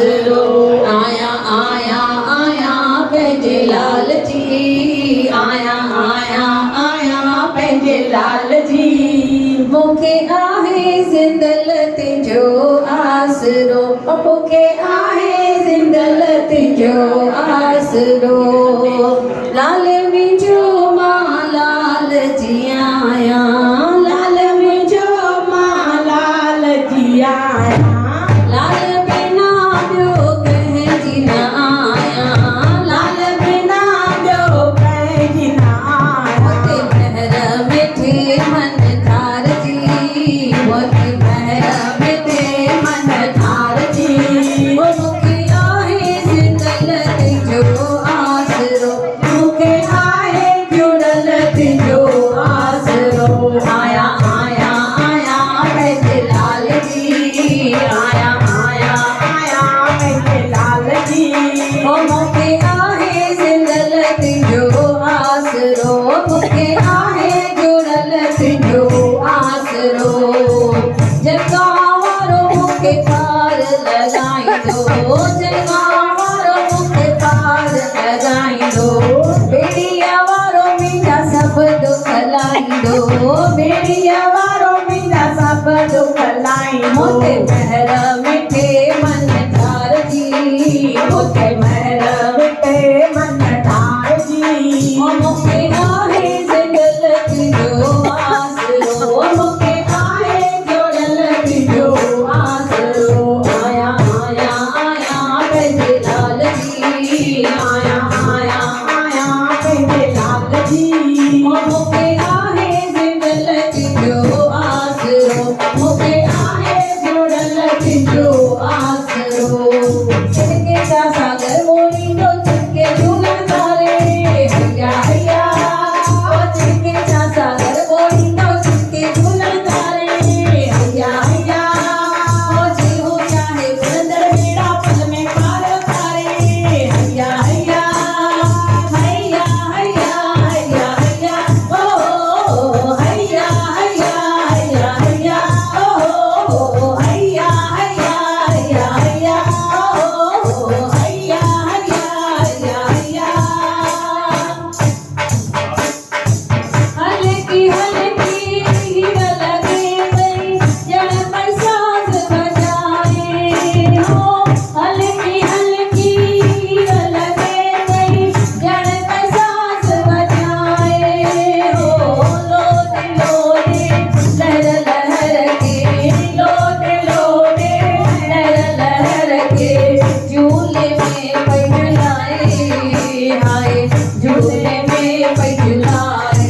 आसरो आया आया आया पंहिंजे लाल जी आया आया आया पंहिंजे लाल जी मूंखे आहे ज़िंदलत जो आसरो मूंखे आहे ज़िंदलत जो आसरो लाल में जो मां लाल जी आया लाल में जो मां लाल जी आया लाल बिना ॿियो कंहिंजी न आया लाल बिना ॿियो कंहिंजी न आया मोती महर मिठे मन धार जी मोती महर मिठे मन धार जी मूंखे आहे ज़िंदलत जो आसरो मूंखे आहे जुड़लत जो आसरो आया आया आया पंहिंजे लाल जी आया आया आया पंहिंजे लाल जी मूंखे आहे ज़िंदलत जो आसरो मूंखे आहे जुड़लत जो आसरो जॻह वारो मूंखे पार लॻाईंदो जॻह वारो मूंखे पार लॻाईंदो ॿेड़ीअ वारो मुंहिंजा सभु दुख लाहींदो ॿेड़ीअ वारो मुंहिंजा सभु दुख लाहींदो मोते महर मिठे मन धार जी मोते महर मिठे मन धार जी मूंखे आहे ज़िंदलत जो आसरो मूंखे आहे जुड़लत जो आसरो आया आया आया पंहिंजे लाल जी आया आया आया पंहिंजे लाल जी मूंखे आहे ज़िंदलत जो आसरो मूंखे आहे जुड़लत जो आसरो छिड़के जा सागर मोरींदो छिड़के झूलण तारे हैया हैया छिड़के जा सागर मोरींदो छिड़के झूलण तारे हैया हैया जीहू चाहे बुलंदर बेड़ा पल में पार उतारे हैया हैया हैया हैया हैया हैया ओ हैया हैया हैया हैया ओ हैया हैया हैया हैया ओ हैया हैया हैया हैया हल्की हल्की हीर लगे गई जड़ पर साज बजाए हो हल्की हल्की हीर लगे गई जड़ पर साज बजाए हो लोटे लोटे लहर लहर के लोटे लोटे लहर लहर के झूले में पई झुलाए हाय झूले में पई झुलाए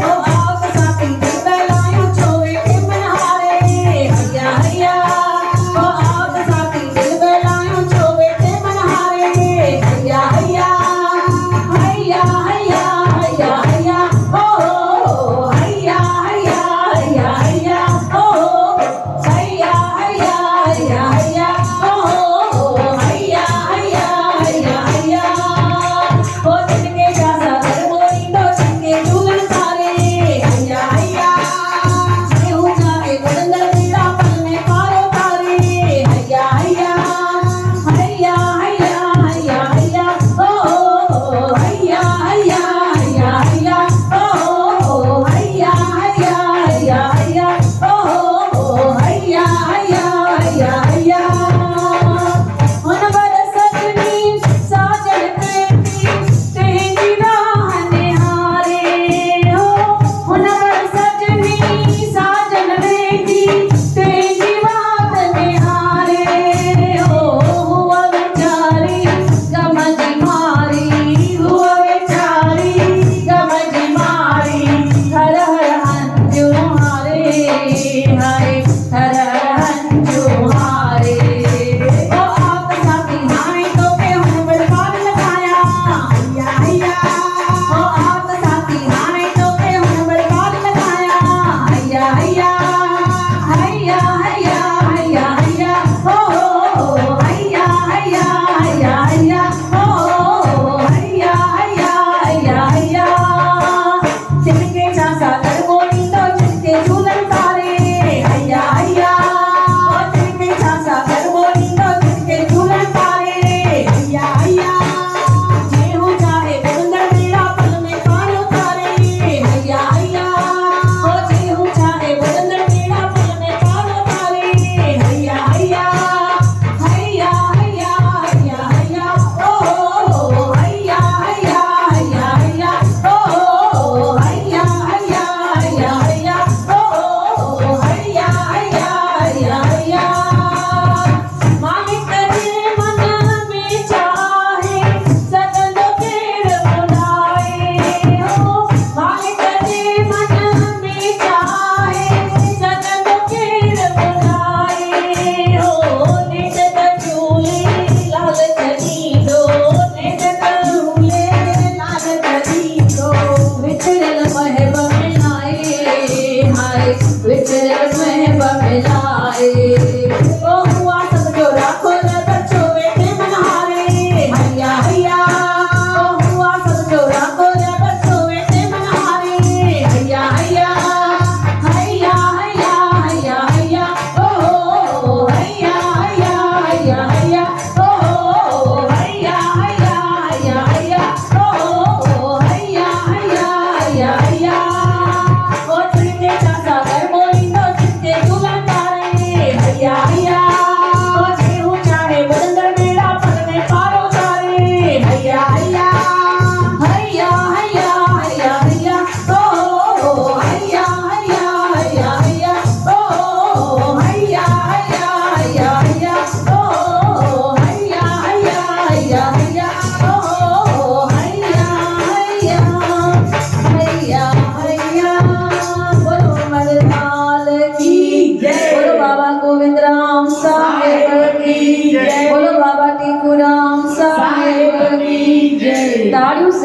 ओ आप साथी दिल बहलायूं चोवे के मनहारे हैया हैया ओ आप साथी दिल बहलायूं चोवे के मनहारे हैया हैया हैया हैया हैया हैया ओ हैया हैया हैया हैया ओ हैया हैया हैया हैया ओ हैया हैया हैया हैया ओ छिड़के जा सागर मोरींदो छिड़के झूलण तारे हैया हैया जीहू चाहे बुलंदर बेड़ा पल में पार उतारे हैया हैया हैया हैया हैया हैया ओ हैया हैया हैया हैया ओ हैया हैया हैया हैया ओ हैया हैया हैया हैया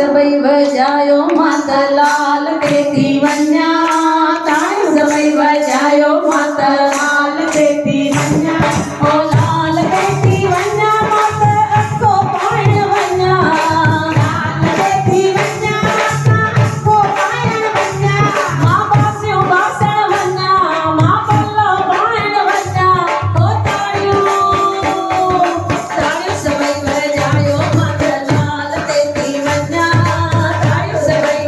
सभई वजायो माता लाल तेती वञा ताड़ियूं सभई वजायो माता लाल तेती वञा ओ लाल तेती वञा माता अखो पाइण वञा लाल तेती वञा माता अखो पाइण वञा मां बासियूं बासण वञा मां पल्ला पाइण वञा ओ ताड़ियूं सभई वजायो माता लाल तेती वञा ताड़ियूं सभई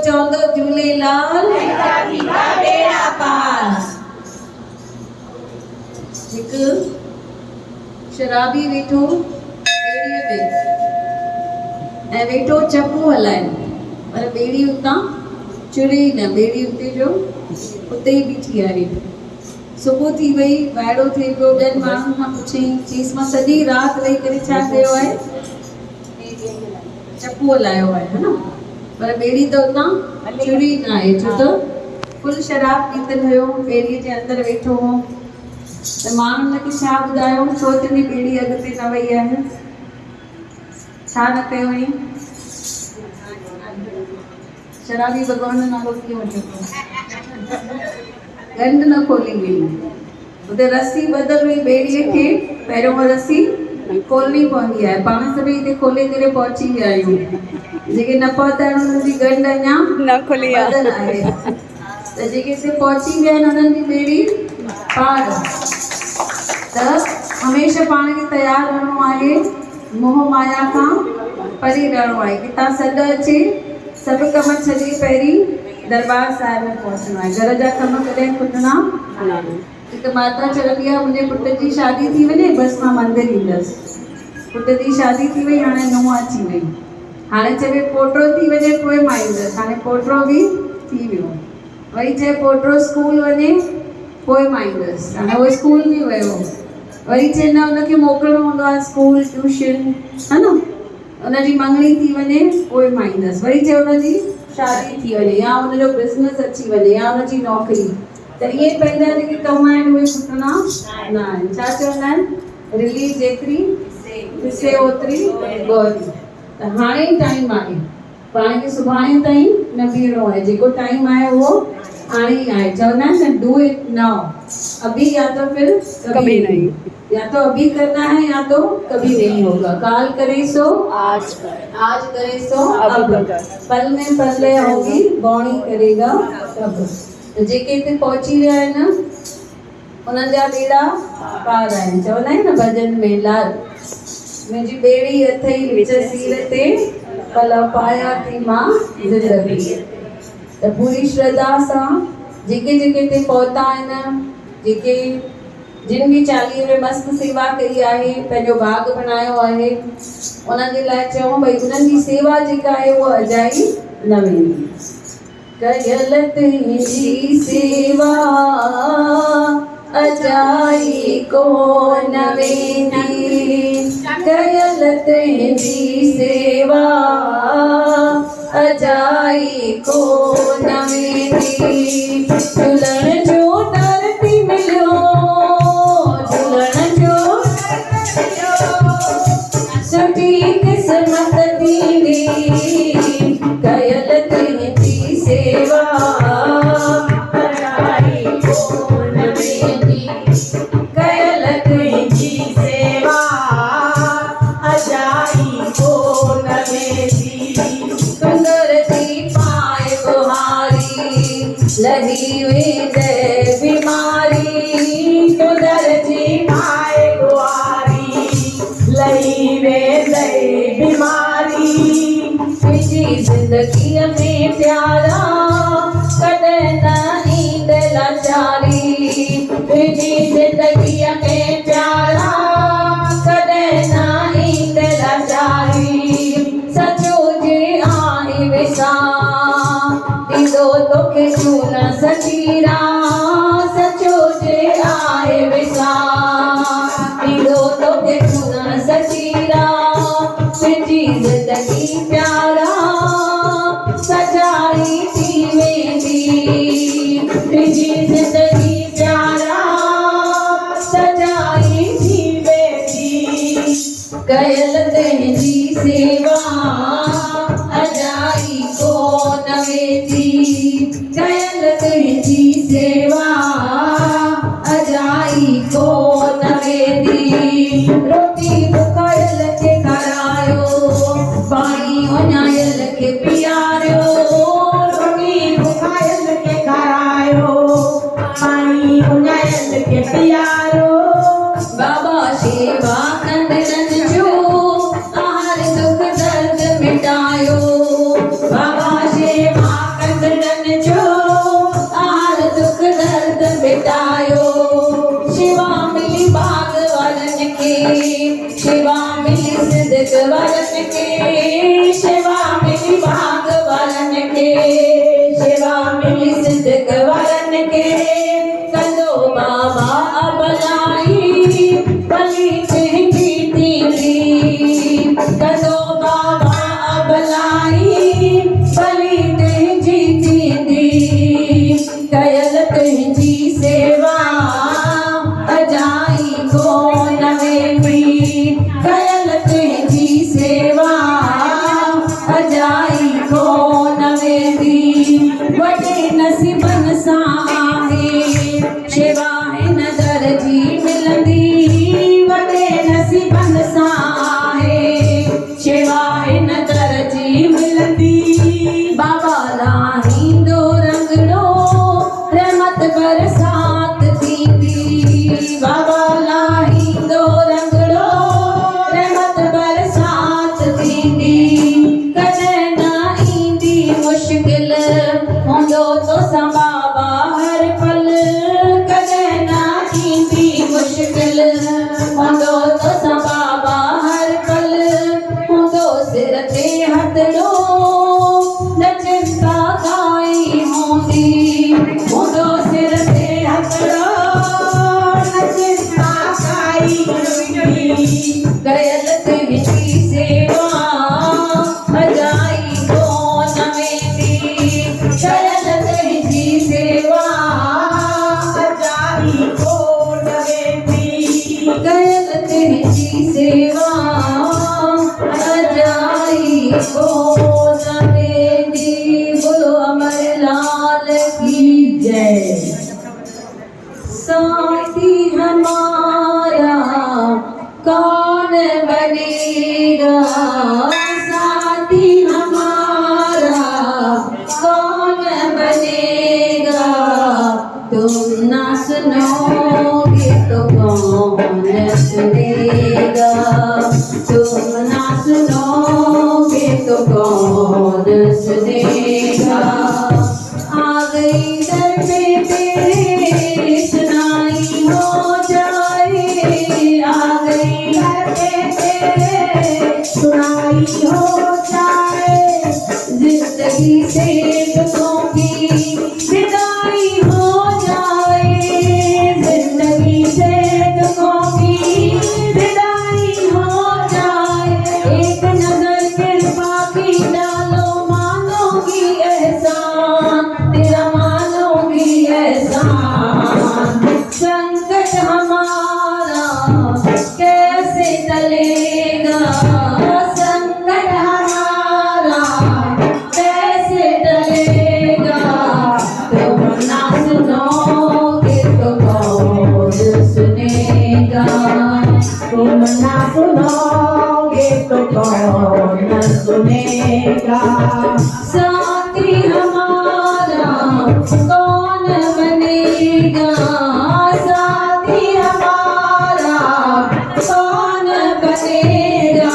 चवंदो झूलेलाल बेड़ा पार। हिकु शराबी वेठो ॿेड़ीअ में ऐं वेठो चपू हलाइण, पर ॿेड़ी उतां चुड़ी न, ॿेड़ी उते जो उते ई बीठी आहे। सुबुह थी वई, वाइड़ो थिए पियो, ॿियनि माण्हुनि खां पुछियईं, चईसि मां सॼी राति वेही करे छा कयो आहे, चपू हलायो आहे, है न, पर ॿेड़ी त उतां चुड़ी न आहे, छो त फुल शराब पीतल हुयो, ॿेड़ीअ जे अंदरि वेठो हो। त माण्हुनि हुनखे छा ॿुधायो, छो तुंहिंजी ॿेड़ी अॻिते न वई आहे, छा न कयो हुई? शराबी भॻवान जो नालो कीअं वठो, गंढ न खोली हुई, उते रस्सी ॿधल हुई ॿेड़ीअ खे, पहिरियों उहा रस्सी खोलणी पवंदी आहे। पाण सभई हिते खोले करे पहुची विया आहियूं, जेके न पहुता आहिनि उन्हनि जी गंढ अञा न खुली आहे, त जेके हिते पहुची विया आहिनि उन्हनि जी ॿेड़ी पार। त हमेशह पाण खे तयारु रहणो आहे, मोह माया खां परे रहणो आहे। किथां सॾु अचे सभु कम छॾे पहिरीं दरबार साहिब में पहुचणो आहे। घर जा कम कॾहिं खुटणा न। हिकु माता चवंदी आहे, मुंहिंजे पुट जी शादी थी वञे बसि मां मंदिर ईंदसि। पुट जी शादी थी वई, हाणे नुंहुं अची वई, हाणे चवे पोटो थी वञे पोइ मां ईंदसि, हाणे पोटो बि थी वियो। वरी चए पोटो स्कूल वञे पोइ मां ईंदसि, हाणे उहो स्कूल बि वियो। वरी चए न हुनखे मोकिलिणो हूंदो आहे स्कूल ट्यूशन, है न, हुनजी मङणी थी वञे पोइ मां ईंदसि। वरी चए हुनजी शादी थी वञे, या हुनजो बिज़नेस अची वञे, या हुनजी नौकिरी। त इहे पंहिंजा जेके कम आहिनि उहे खुटणा न आहिनि। छा चवंदा आहिनि, रिलीज जेतिरी पिसे ओतिरी ॻोरी। त हाणे ई टाइम आहे, पाण खे सुभाणे ताईं न बीहणो आहे, जेको टाइम आहे उहो हाणे ई आहे। चवंदा आहिनि न, डू इट नाउ, अभी या तो फिर कभी नहीं, या तो अभी करना है या तो कभी नहीं होगा। काल करे सो आज करे सो अब, पल में पल होगी बौणी करेगा कब। तो जेके हिते पहुची विया आहिनि उन्हनि जा ॿेड़ा पार आहिनि। चवंदा आहिनि न भॼन में, लाल मुंहिंजी ॿेड़ी अथई विच सीर ते, पल पाया थी मां ज़िंदगी। त पूरी श्रद्धा सां जेके जेके हिते पहुता आहिनि, जेके जिन बि चालीहे में मस्तु सेवा कई आहे, पंहिंजो भाग बणायो आहे, उन्हनि जे लाइ चऊं भई उन्हनि जी सेवा जेका आहे उहा अजाई न वेंदी। कयल तुंहिंजी सेवा अजाई को न वेंदी, कयल तुंहिंजी सेवा अजाई को न वेंदी। झूलण जो दर थी मिलियो, झूलण जो सुठी किस्मत थींदी, कयल तुंहिंजी सेवा अजाई को न वेंदी, कयल तुंहिंजी सेवा अजाई को न वेंदी। सुंदर थी पाए बुहारी, लही वेंदे बीमारी, सुंदर थी पाए बुहारी, लही वेंदे बीमारी। तुंहिंजी ज़िंदगीअ में प्यारा कॾहिं न ईंदे लाचारी, तुंहिंजी ज़िंदगीअ में प्यारा कॾहिं न ईंदे लाचारी। सचो जे आहे विसां ॾींदो तोखे झूलण सचीरा, सचो जे आहे विसां ॾींदो तोखे झूलण सचीरा। तुंहिंजी ज़िंदगी प्यारा सजाई थी वेंदी, तुंहिंजी ज़िंदगी प्यारा सजाई थी वेंदी। कयल तुंहिंजी सेवा अजाई को न वेंदी, कयल तुंहिंजी सेवा अजाई को न वेंदी। रोटी बुखायल खे खारायो, के, सेवा मिली भाग वारन के, सेवा मिली सिद्ध वारन के, कंदो बाबा अबलाई बलि ते जीती ली, कंदो बाबा अबलाई बलि ते जीती दी, कयल तुझी सेवा अजाई को नवेंदी, कयल तुझी सेवा अजाई को नवेंदी, वॾे नसीबन सां आहे सेवा हिन दर जी मिलंदी, वॾे नसीबन सां आहे सेवा हिन दर जी मिलंदी, बाबा लाहींदो रंगड़ो रहमत बरसात थींदी, बाबा लाहींदो रंगड़ो रहमत बरसात थींदी, कॾहिं न ईंदी मुश्किल हूंदो तोसां बाबा हर पल, कॾहिं न ईंदी मुश्किल हूंदो तोसां बाबा हर पल, हूंदो सिर ते हथड़ो न चिंता काई हूंदी, हूंदो सिर ते हथड़ो न चिंता काई हूंदी, कयल तुझी सेवा अजाई को न वेंदी, कयल तुझी सेवा अजाई को न वेंदी, कयल तुझी सेवा अजाई को न वेंदी। बोलो अमरलाल की जय। साथी हमारा कौन बनेगा, साथी हमारा कौन बनेगा, तुम ना सुनोगे तो कौन सुनेगा, तुम ना सुनोगे तो कौन सुनेगा, आ गई दर पे तेरे सुनाई हो जाए, आ गई दर पे तेरे सुनाई हो जाए, जिंदगी से दुखों की विदाई हो जाए, जिंदगी से दुखों की विदाई हो जाए, एक नजर कृपा की डालो मानोगी एहसान, तेरा मानोगी एहसान, संकट हमारा कैसे टलेगा, संकट हमारा कैसे टलेगा, तुम ना सुनोगे तो कौन सुनेगा, तुम ना सुनोगे तो कौन सुनेगा, साथी हमारा कौन बनेगा, साथी हमारा कौन बनेगा,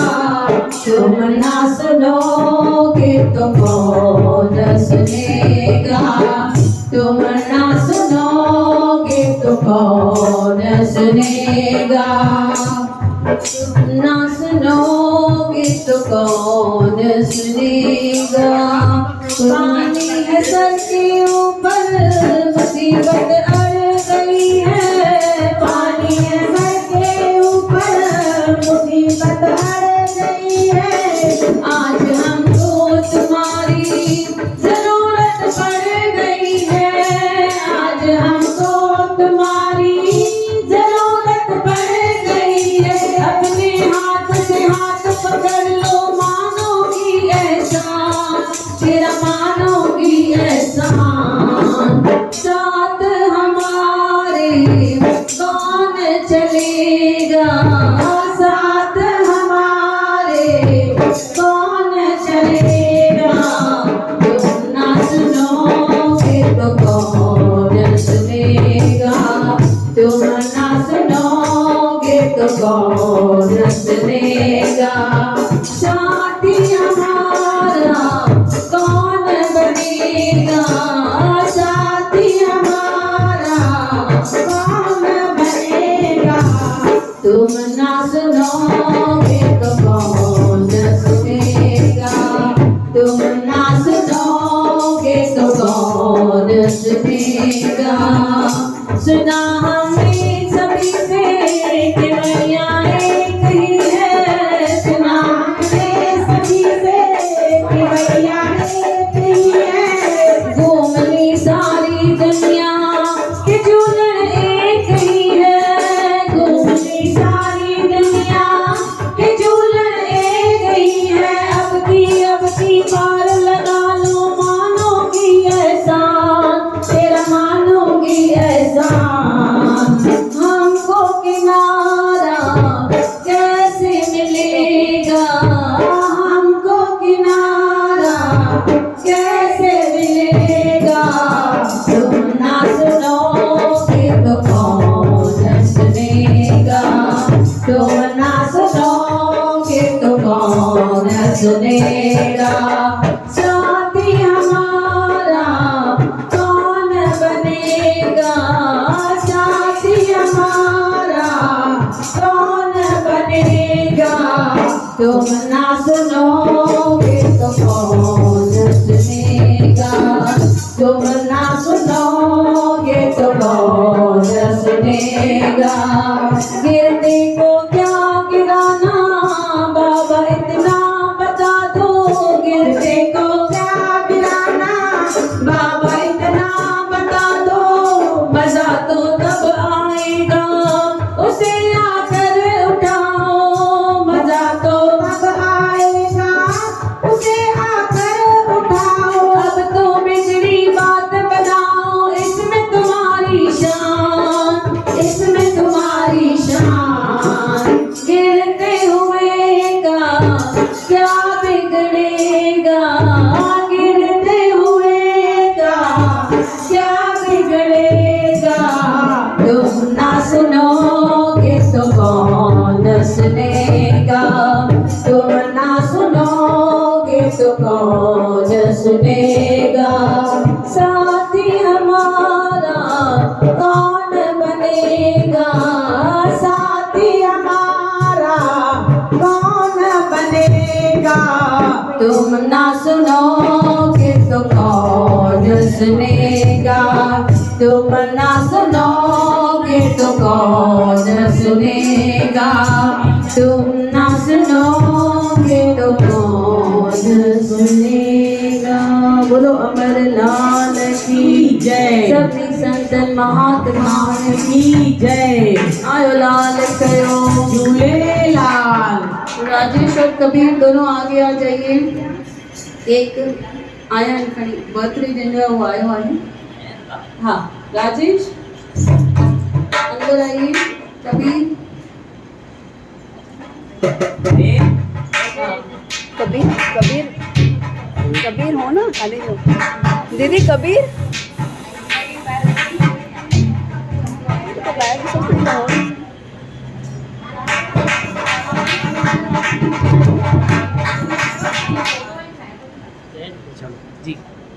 तुम ना सुनोगे तो कौन सुनेगा, तुम ना सुनोगे तो कौन सुनेगा, ना सुनोगे तो कौन सुनेगा, पानी है सर के ऊपर मुसीबत अड़ गई है, पानी है सर के ऊपर मुसीबत अड़ गई है, आज हमको तुम्हारी जरूरत पड़ गई है, आज हमको तुम्हारी जरूरत पड़ गई है, अपने हाथ से हाथ पकड़ लो मानोगी एहसान, तेरा मानोगी एहसान, साथ सुनोगे तो कौन सुनेगा। सुना हमने सभी से कि मैया एक ही है। सुना हमने सभी से कि मैया एक ही है। घूम ली सारी दुनिया कि झूलन एक ही है। घूम ली सारी दुनिया कि झूलन एक ही है। अब की पार लगा लो, मानोगी एहसान तेरा, मानोगी एहसान। हमको किनारा कैसे मिलेगा, हमको किनारा कैसे मिलेगा। तुम ना सुनोगे तो कौन सुनेगा। तुम ना सुनोगे तो कौन सुनेगा। साथी हमारा कौन बनेगा। साथी हमारा कौन बनेगा। तुम ना सुनोगे तो कौन सुनेगा। तुम ना सुनोगे तो कौन सुनेगा। गिरते को क्या गिराना बाबा इतना बता दो। गिरते को क्या गिराना बाबा इतना बता दो। मजा तो तब आएगा उसे आकर उठाओ। मजा तो तब आएगा उसे आकर उठाओ। अब तो बिगड़ी बात बनाओ, इसमें तुम्हारी शान, इसमें तुम्हारी शान। गिरते हुए का क्या बिगड़ेगा। गिरते हुए का क्या बिगड़ेगा। तुम ना सुनोगे तो कौन सुनेगा। तुम ना सुनोगे तो कौन सुनेगा। साथी हमारा कौन बनेगा। साथी हमारा कौन बनेगा। तुम ना सुनोगे तो कौन सुनेगा। तुम ना सुनोगे तो कौन सुनेगा। तुम ना सुनोगे तो कौन सुनेगा। बोलो अमरलाल की जय। सभी संतन महात्माओं की जय। आयो लाल कयो झूलेलाल। राजेश और कबीर दोनों आगे आ जाइए। एक आया खड़ी बर्थडे जिनका वो आयो आहे। हाँ राजेश अंदर आइए। कबीर कबीर कबीर कबीर हो ना, खाली हो दीदी। कबीर तो गायब सब कुछ हो। जी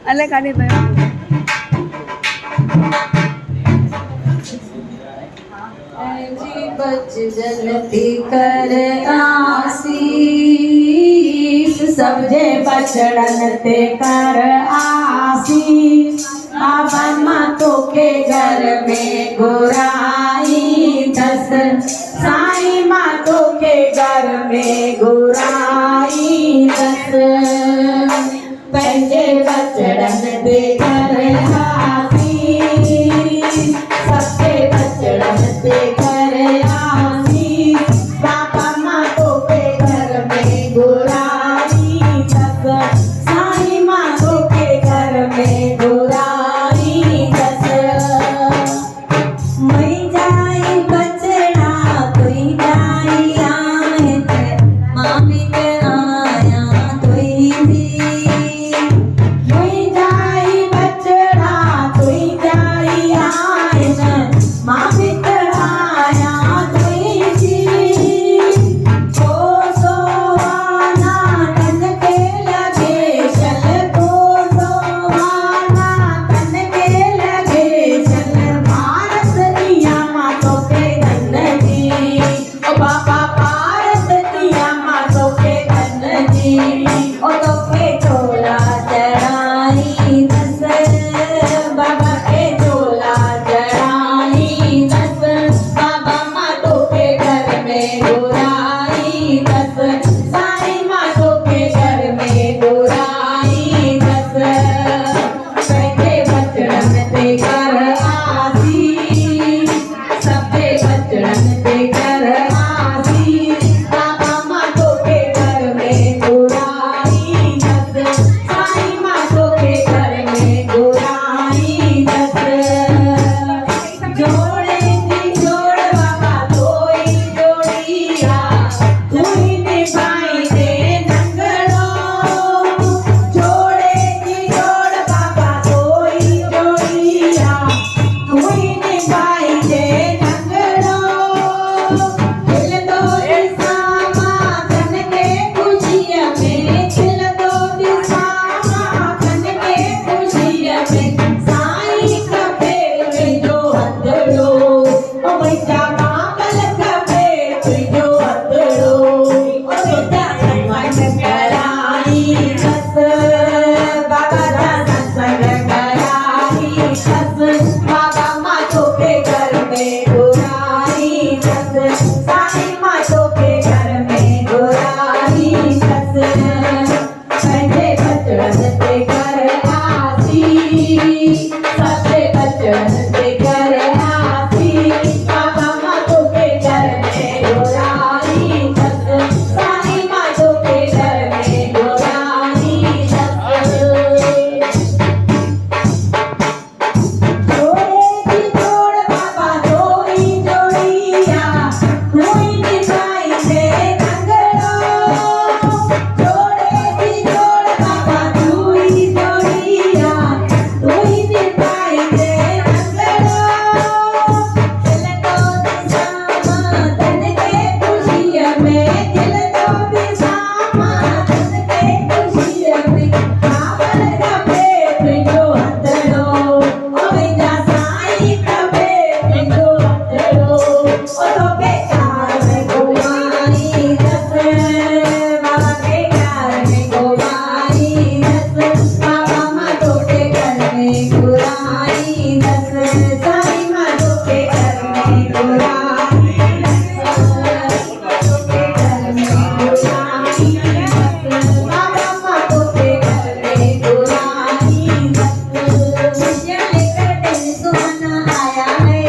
अल्लाह खाली भयो। जी बच जलती कर आसीस। सब जे बचड़न ते कर आसीस। बाबा मातो के घर में गुराई दस। साईं मातो के घर में गुराई दस। पंजे बचड़न ते कर आसीस।